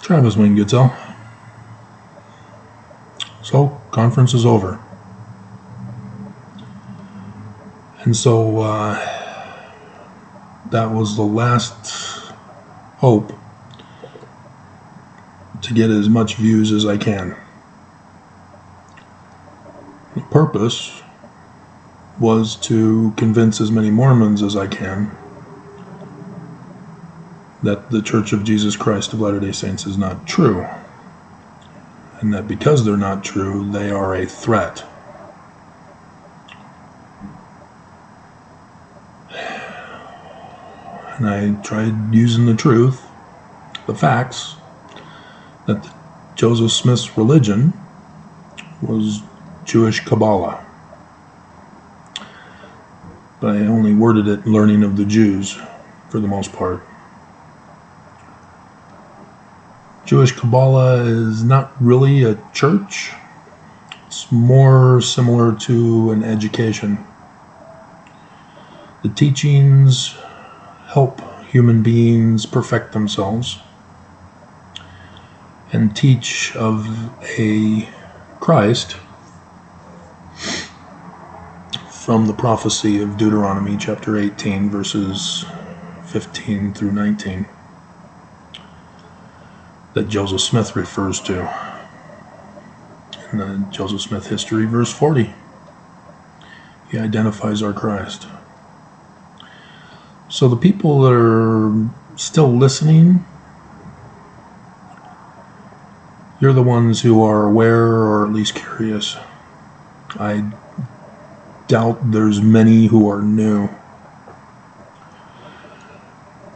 Travis Wingoodsell. So, conference is over. And so, that was the last hope to get as much views as I can. The purpose was to convince as many Mormons as I can that the Church of Jesus Christ of Latter-day Saints is not true, and that because they're not true, they are a threat. And I tried using the truth, the facts, that Joseph Smith's religion was Jewish Kabbalah. But I only worded it learning of the Jews for the most part. Jewish Kabbalah is not really a church. It's more similar to an education. The teachings help human beings perfect themselves and teach of a Christ from the prophecy of Deuteronomy chapter 18 verses 15 through 19 that Joseph Smith refers to in the Joseph Smith history, verse 40. He identifies our Christ. So the people that are still listening, you're the ones who are aware or at least curious. I doubt there's many who are new.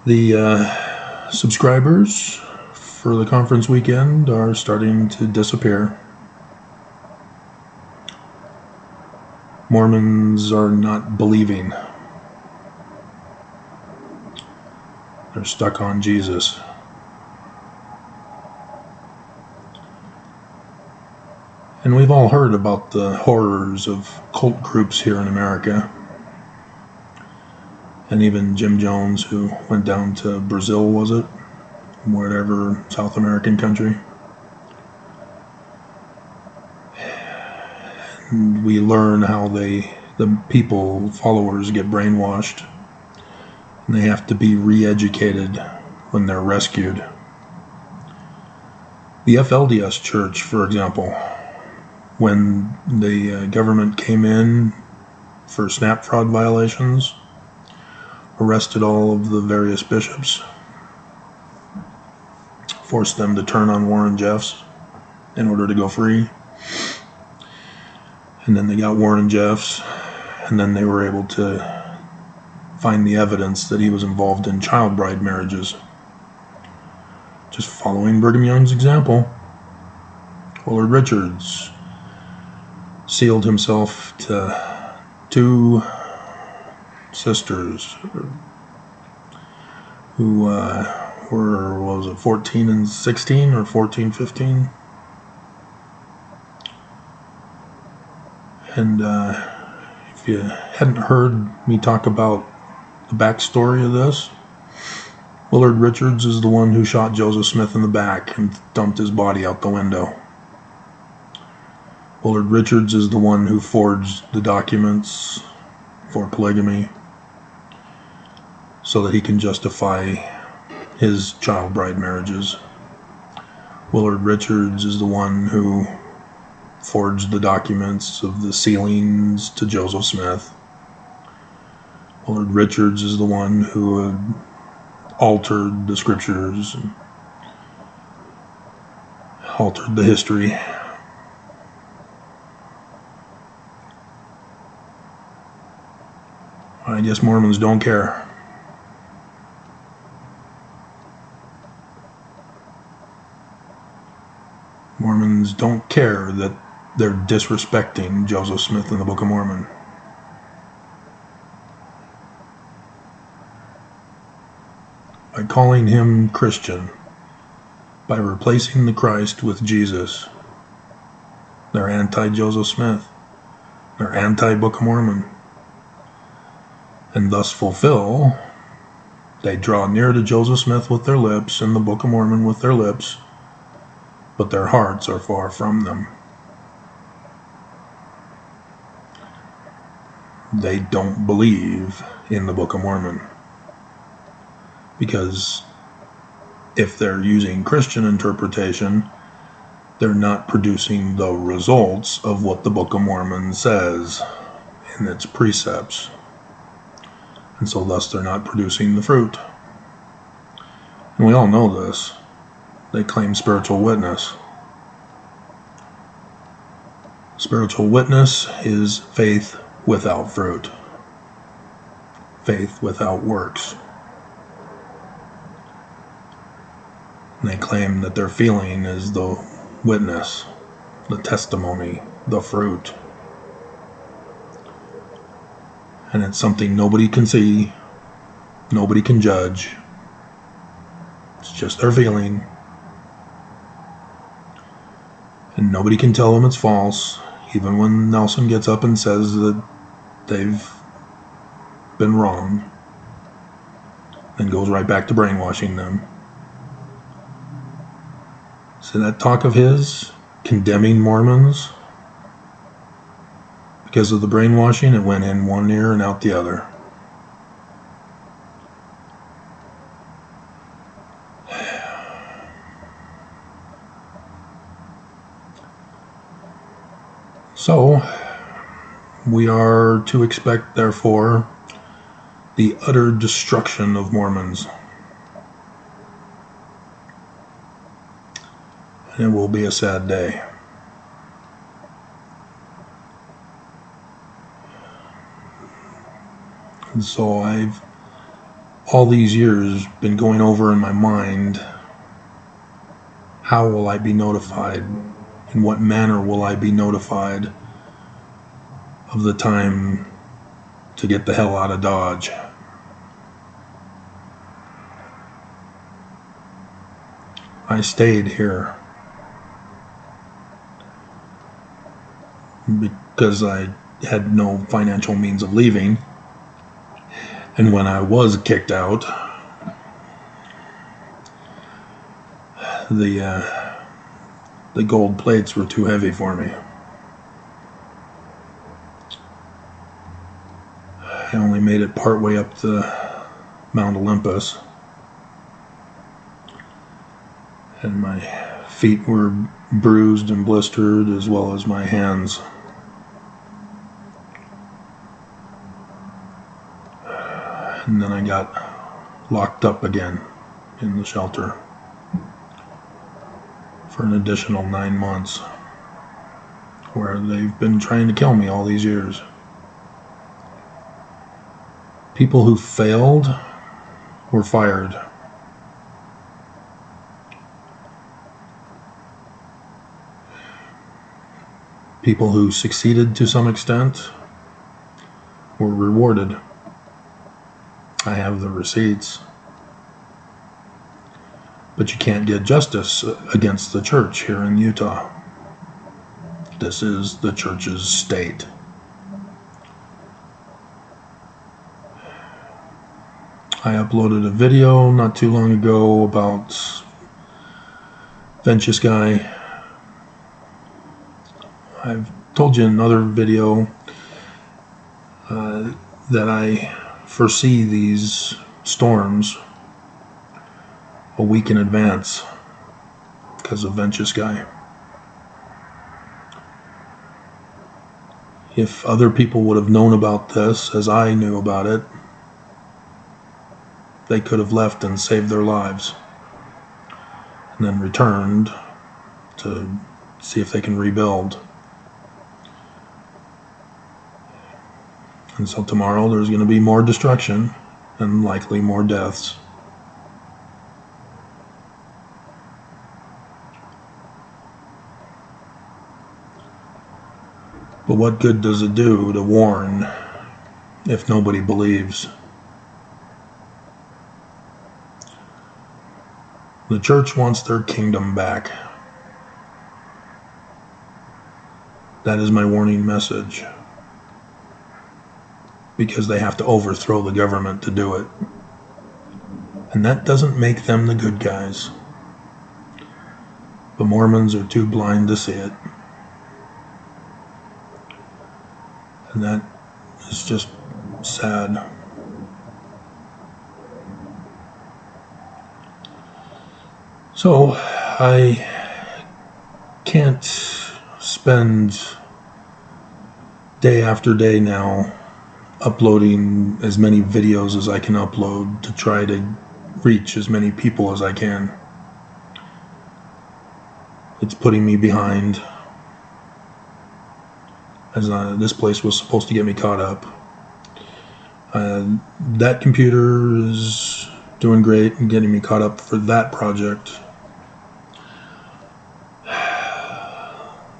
The subscribers for the conference weekend are starting to disappear. Mormons are not believing. They're stuck on Jesus. And we've all heard about the horrors of cult groups here in America. And even Jim Jones, who went down to Brazil, was it? Whatever South American country. And we learn how the followers get brainwashed. And they have to be re-educated when they're rescued. The FLDS church, for example, when the government came in for snap fraud violations, arrested all of the various bishops, forced them to turn on Warren Jeffs in order to go free. And then they got Warren Jeffs, and then they were able to find the evidence that he was involved in child bride marriages. Just following Brigham Young's example. Willard Richards sealed himself to 2 sisters who were, what was it, 14 and 16 or 14, 15? And if you hadn't heard me talk about the backstory of this, Willard Richards is the one who shot Joseph Smith in the back and dumped his body out the window. Willard Richards is the one who forged the documents for polygamy so that he can justify his child bride marriages. Willard Richards is the one who forged the documents of the sealings to Joseph Smith. Willard Richards is the one who had altered the scriptures and altered the history. I guess Mormons don't care. Mormons don't care that they're disrespecting Joseph Smith in the Book of Mormon. By calling him Christian, by replacing the Christ with Jesus, they're anti-Joseph Smith. They're anti-Book of Mormon. And thus fulfill, they draw near to Joseph Smith with their lips and the Book of Mormon with their lips, but their hearts are far from them. They don't believe in the Book of Mormon. Because if they're using Christian interpretation, they're not producing the results of what the Book of Mormon says in its precepts. And so thus they're not producing the fruit. And we all know this. They claim spiritual witness. Spiritual witness is faith without fruit. Faith without works. And they claim that their feeling is the witness, the testimony, the fruit. And it's something nobody can see, nobody can judge. It's just their feeling. And nobody can tell them it's false, even when Nelson gets up and says that they've been wrong, and goes right back to brainwashing them. So that talk of his, condemning Mormons, because of the brainwashing, it went in one ear and out the other. So, we are to expect, therefore, the utter destruction of Mormons. And it will be a sad day. And so I've, all these years, been going over in my mind, how will I be notified? In what manner will I be notified of the time to get the hell out of Dodge? I stayed here because I had no financial means of leaving. And when I was kicked out, the gold plates were too heavy for me. I only made it partway up the Mount Olympus, and my feet were bruised and blistered, as well as my hands. And then I got locked up again in the shelter for an additional 9 months, where they've been trying to kill me all these years. People who failed were fired. People who succeeded to some extent were rewarded. I have the receipts. But you can't get justice against the church here in Utah. This is the church's state. I uploaded a video not too long ago about Avengers Guy. I've told you in another video that I foresee these storms a week in advance because of Avengers Guy. If other people would have known about this as I knew about it, they could have left and saved their lives and then returned to see if they can rebuild. And so tomorrow there's going to be more destruction and likely more deaths. But what good does it do to warn if nobody believes? The church wants their kingdom back. That is my warning message. Because they have to overthrow the government to do it. And that doesn't make them the good guys. The Mormons are too blind to see it. And that is just sad. So I can't spend day after day now uploading as many videos as I can upload to try to reach as many people as I can. It's putting me behind, as this place was supposed to get me caught up. That computer is doing great and getting me caught up for that project.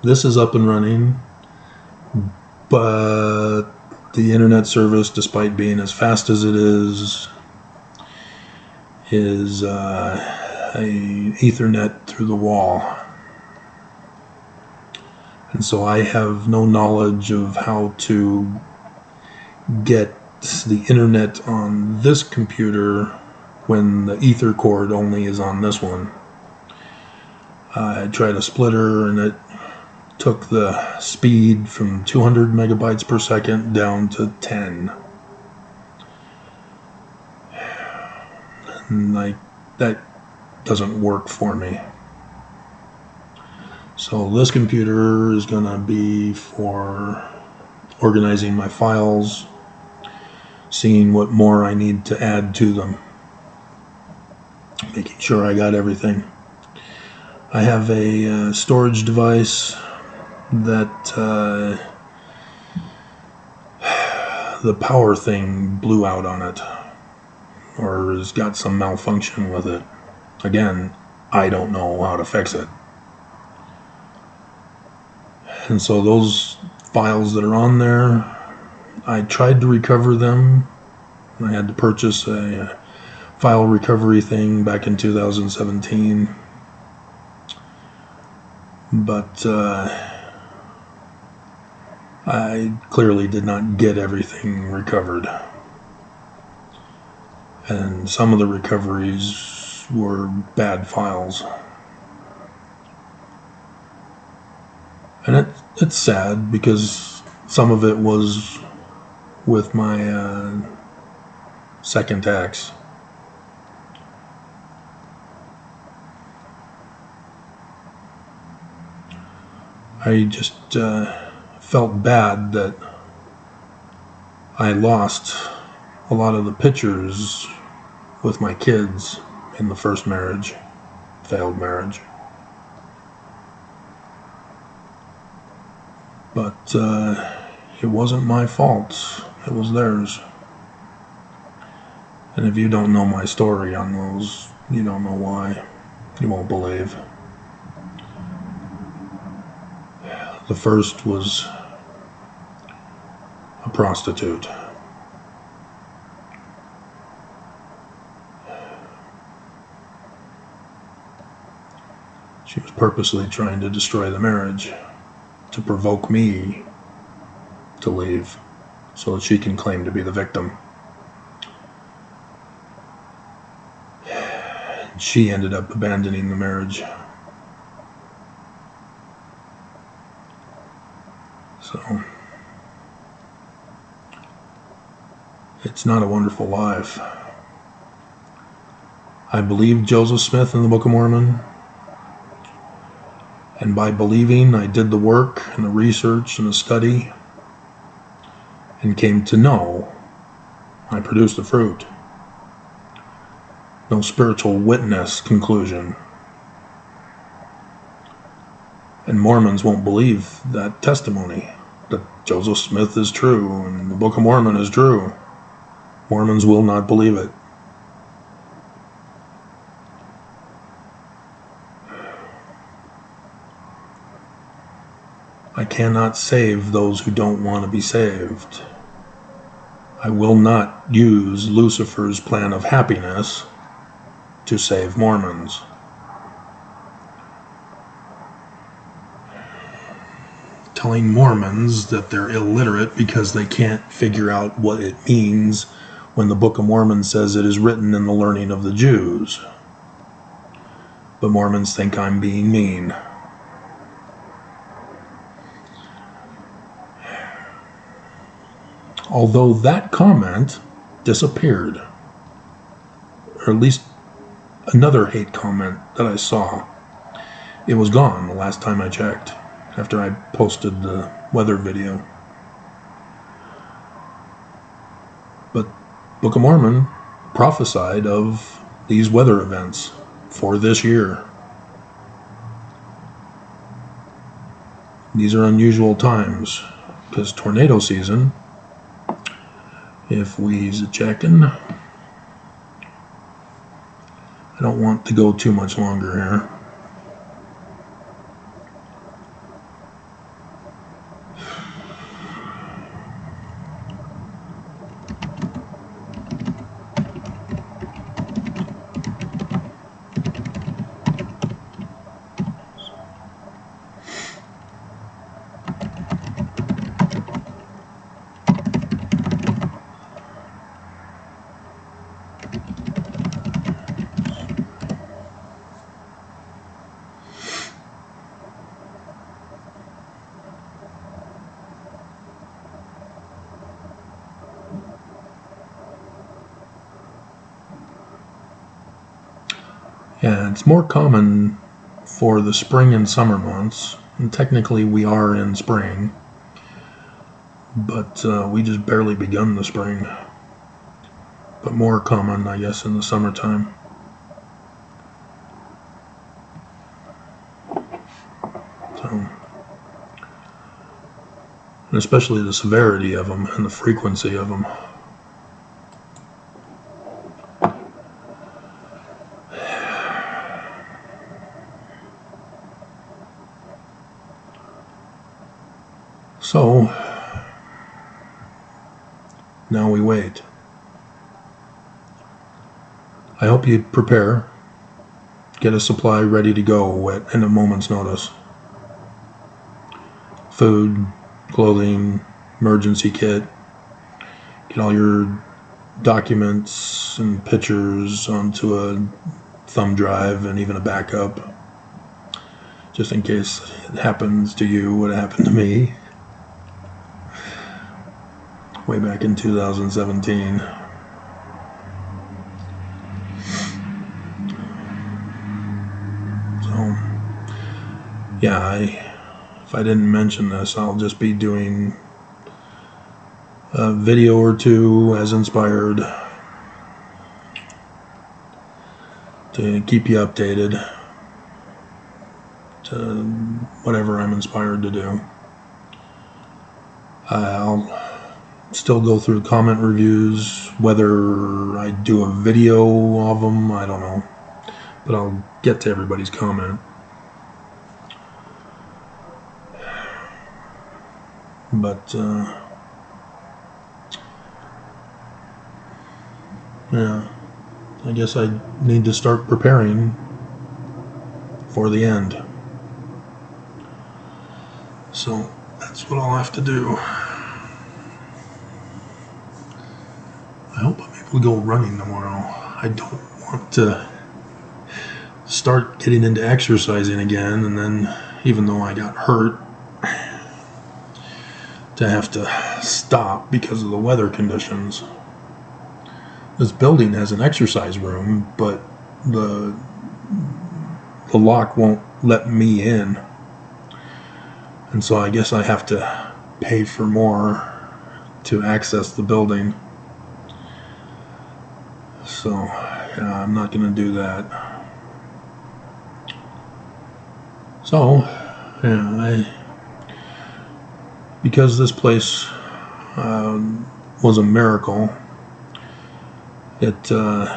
This is up and running, but the internet service, despite being as fast as it is a Ethernet through the wall. And so I have no knowledge of how to get the internet on this computer when the ether cord only is on this one. I tried a splitter and it took the speed from 200 megabytes per second down to 10. And that doesn't work for me. So this computer is going to be for organizing my files, seeing what more I need to add to them, making sure I got everything. I have a storage device that the power thing blew out on it, or has got some malfunction with it. Again, I don't know how to fix it. And so those files that are on there, I tried to recover them. I had to purchase a file recovery thing back in 2017. But I clearly did not get everything recovered. And some of the recoveries were bad files. And it's sad because some of it was with my second tax. I just felt bad that I lost a lot of the pictures with my kids in the first marriage, failed marriage. But it wasn't my fault, it was theirs. And if you don't know my story on those, you don't know why. You won't believe. The first was a prostitute. She was purposely trying to destroy the marriage, to provoke me to leave so that she can claim to be the victim. She ended up abandoning the marriage. So it's not a wonderful life. I believe Joseph Smith in the Book of Mormon. And by believing, I did the work and the research and the study and came to know. I produced the fruit. No spiritual witness conclusion. And Mormons won't believe that testimony, that Joseph Smith is true and the Book of Mormon is true. Mormons will not believe it. I cannot save those who don't want to be saved. I will not use Lucifer's plan of happiness to save Mormons. Telling Mormons that they're illiterate because they can't figure out what it means when the Book of Mormon says it is written in the learning of the Jews. but Mormons think I'm being mean. Although that comment disappeared, or at least another hate comment that I saw, it was gone the last time I checked, after I posted the weather video. But Book of Mormon prophesied of these weather events for this year. These are unusual times, because tornado season, if we's checking, I don't want to go too much longer here. Yeah, it's more common for the spring and summer months, and technically we are in spring, but we just barely begun the spring. But more common, I guess, in the summertime. So, and especially the severity of them and the frequency of them. So, now we wait. I hope you prepare, get a supply ready to go at a moment's notice. Food, clothing, emergency kit, get all your documents and pictures onto a thumb drive and even a backup, just in case it happens to you what happened to me way back in 2017. So, yeah, if I didn't mention this, I'll just be doing a video or two as inspired to keep you updated to whatever I'm inspired to do. I'll still go through comment reviews. Whether I do a video of them, I don't know, but I'll get to everybody's comment. But yeah, I guess I need to start preparing for the end. So that's what I'll have to do. I hope I'm able to go running tomorrow. I don't want to start getting into exercising again, and then, even though I got hurt, to have to stop because of the weather conditions. This building has an exercise room, but the lock won't let me in, and so I guess I have to pay for more to access the building. So yeah, I'm not going to do that. So yeah, because this place was a miracle, the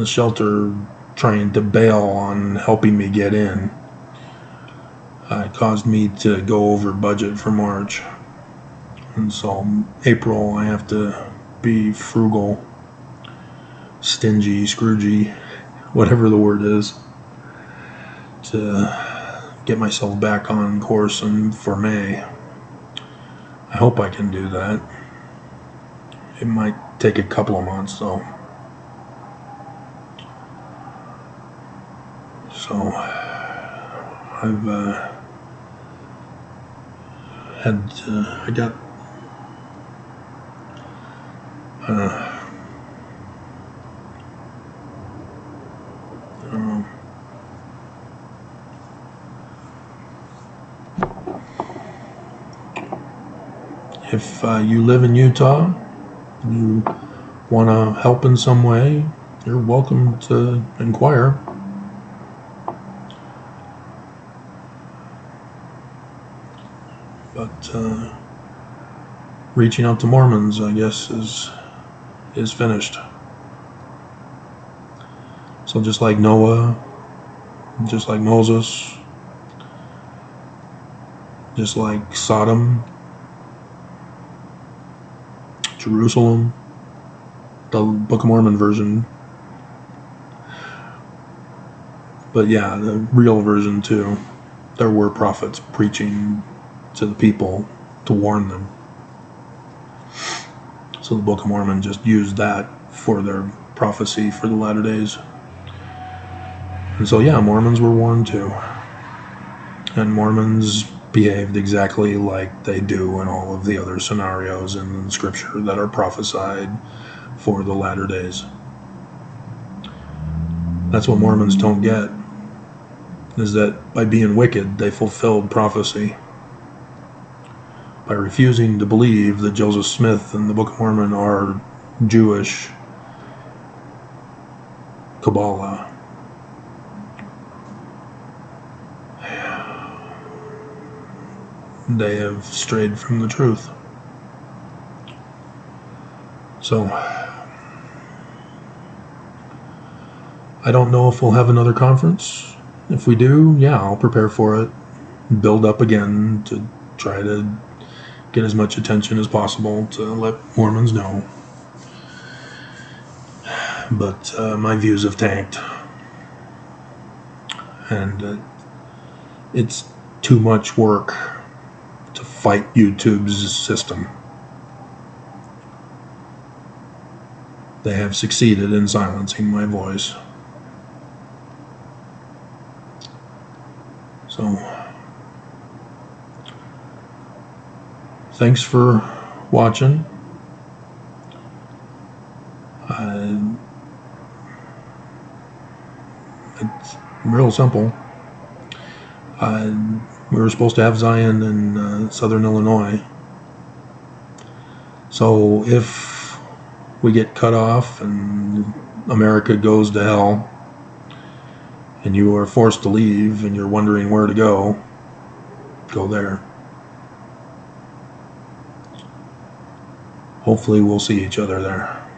shelter trying to bail on helping me get in caused me to go over budget for March, and so April I have to be frugal, stingy, scroogey, whatever the word is, to get myself back on course and for May. I hope I can do that. It might take a couple of months though. So I've I got I don't know. If you live in Utah, you want to help in some way, you're welcome to inquire. But reaching out to Mormons, I guess, is finished. So just like Noah, just like Moses, just like Sodom, Jerusalem, the Book of Mormon version. But yeah, the real version too. There were prophets preaching to the people to warn them. So the Book of Mormon just used that for their prophecy for the latter days. And so yeah, Mormons were warned too. And Mormons behaved exactly like they do in all of the other scenarios in Scripture that are prophesied for the latter days. That's what Mormons don't get, is that by being wicked, they fulfilled prophecy. By refusing to believe that Joseph Smith and the Book of Mormon are Jewish Kabbalah. They have strayed from the truth. So, I don't know if we'll have another conference. If we do, yeah, I'll prepare for it. Build up again to try to get as much attention as possible to let Mormons know. But my views have tanked. And it's too much work to fight YouTube's system. They have succeeded in silencing my voice. So, thanks for watching. It's real simple. We were supposed to have Zion in southern Illinois. So if we get cut off and America goes to hell and you are forced to leave and you're wondering where to go there. Hopefully we'll see each other there.